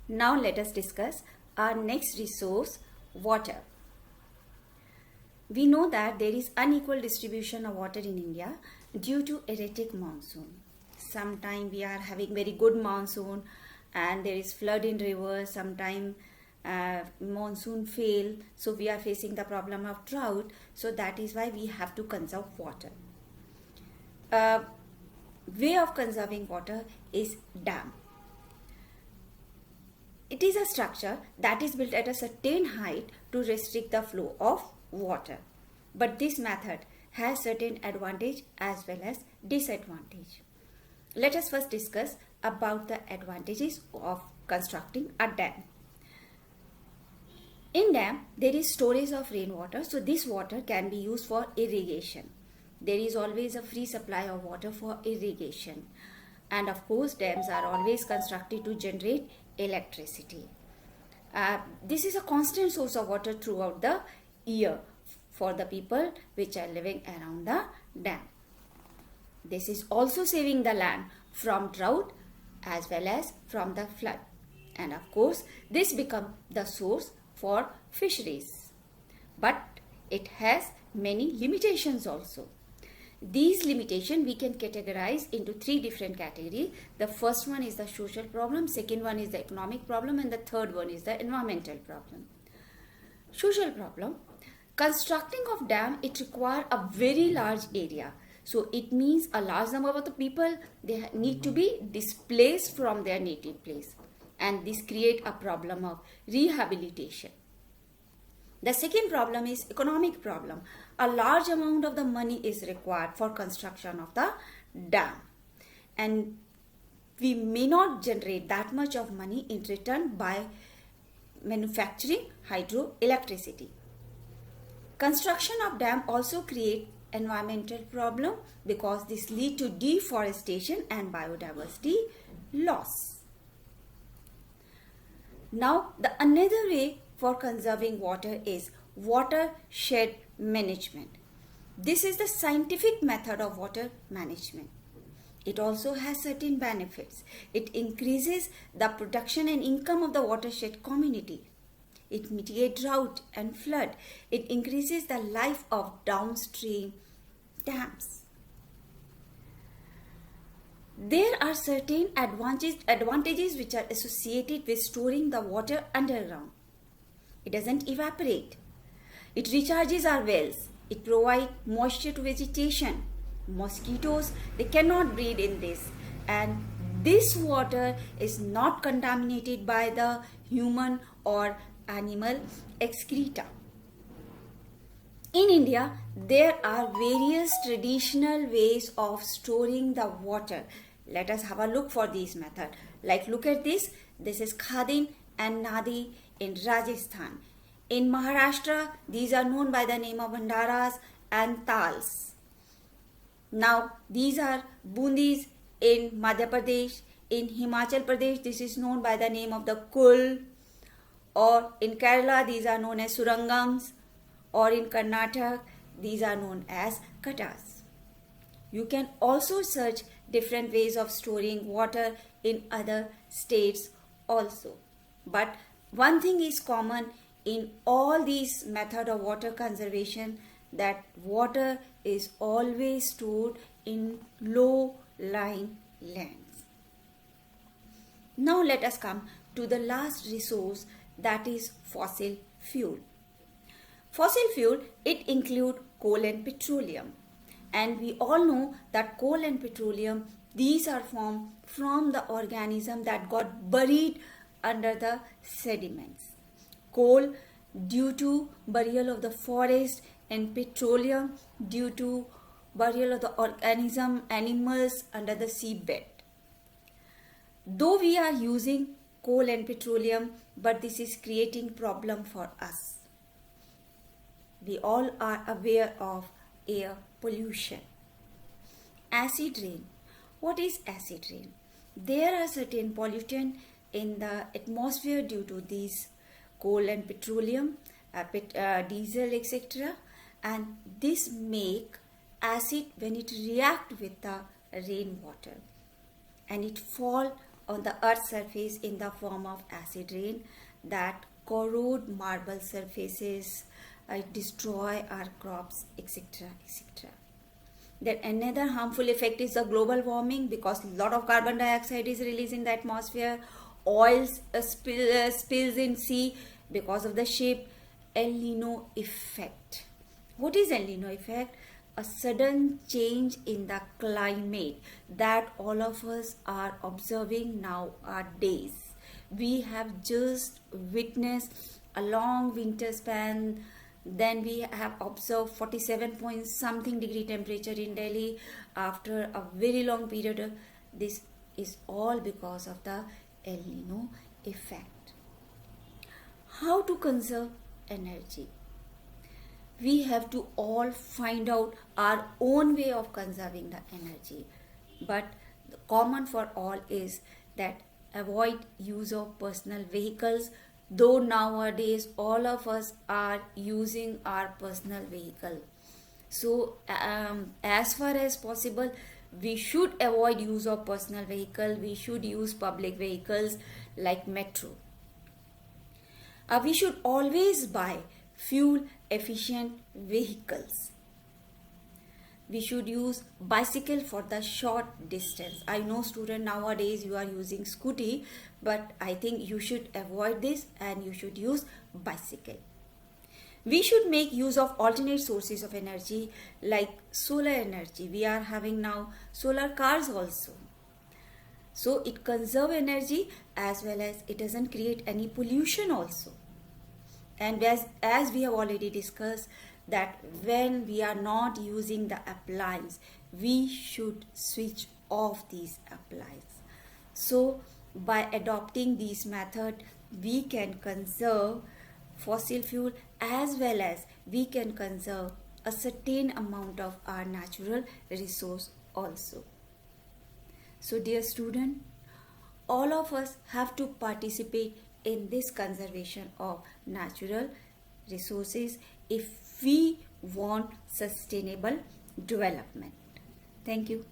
Now let us discuss our next resource, water. We know that there is unequal distribution of water in India due to erratic monsoon. Sometimes we are having very good monsoon and there is flood in rivers. Sometimes monsoon fail, so we are facing the problem of drought. So that is why we have to conserve water. Way of conserving water is dam. It is a structure that is built at a certain height to restrict the flow of water. But this method has certain advantage as well as disadvantage. Let us first discuss about the advantages of constructing a dam. In dam, there is storage of rainwater, so this water can be used for irrigation. There is always a free supply of water for irrigation. And of course, dams are always constructed to generate electricity. This is a constant source of water throughout the year for the people which are living around the dam. This is also saving the land from drought as well as from the flood. And of course, this becomes the source for fisheries. But it has many limitations also. These limitations we can categorize into three different categories. The first one is the social problem, second one is the economic problem, and the third one is the environmental problem. Social problem. Constructing of dam, it requires a very large area. So it means a large number of the people, they need to be displaced from their native place. And this creates a problem of rehabilitation. The second problem is economic problem. A large amount of the money is required for construction of the dam. And we may not generate that much of money in return by manufacturing hydroelectricity. Construction of dam also create environmental problem because this lead to deforestation and biodiversity loss. Now, the another way for conserving water is watershed management. This is the scientific method of water management. It also has certain benefits. It increases the production and income of the watershed community. It mitigates drought and flood. It increases the life of downstream dams. There are certain advantages which are associated with storing the water underground. It doesn't evaporate. It recharges our wells. It provides moisture to vegetation. Mosquitoes, they cannot breed in this. And this water is not contaminated by the human or animal excreta. In India, there are various traditional ways of storing the water. Let us have a look for these methods. Like look at this. This is Khadin and Nadi in Rajasthan. In Maharashtra, these are known by the name of Bhandaras and Tals. Now, these are Bundis in Madhya Pradesh. In Himachal Pradesh, this is known by the name of the Kul. Or in Kerala, these are known as Surangams. Or in Karnataka, these are known as Katas. You can also search different ways of storing water in other states also. But one thing is common in all these methods of water conservation, that water is always stored in low-lying lands. Now let us come to the last resource, that is fossil fuel. Fossil fuel, it includes coal and petroleum. And we all know that coal and petroleum, these are formed from the organism that got buried under the sediments. Coal due to burial of the forest, and petroleum due to burial of the organism, animals under the seabed. Though we are using coal and petroleum, but this is creating problem for us. We all are aware of air pollution. Acid rain. What is acid rain? There are certain pollutants in the atmosphere due to these coal and petroleum, diesel, etc. And this make acid when it react with the rainwater and it fall on the earth's surface in the form of acid rain that corrode marble surfaces, destroy our crops, etc. etc. Then another harmful effect is the global warming, because a lot of carbon dioxide is released in the atmosphere. Oils spills in sea because of the ship. El Nino effect. What is El Nino effect? A sudden change in the climate that all of us are observing nowadays. We have just witnessed a long winter span. Then we have observed 47 point something degree temperature in Delhi after a very long period. This is all because of the El Nino effect. How to conserve energy? We have to all find out our own way of conserving the energy. But the common for all is that avoid use of personal vehicles, though nowadays all of us are using our personal vehicle. So as far as possible, we should avoid use of personal vehicle. We should use public vehicles like metro. We should always buy fuel efficient vehicles. We should use bicycle for the short distance. I know student nowadays you are using scooty, but I think you should avoid this and you should use bicycle. We should make use of alternate sources of energy like solar energy. We are having now solar cars also. So it conserves energy as well as it doesn't create any pollution also. And as we have already discussed, that when we are not using the appliance, we should switch off these appliances. So by adopting this method, we can conserve fossil fuel as well as we can conserve a certain amount of our natural resource also. So dear student, all of us have to participate in this conservation of natural resources if we want sustainable development. Thank you.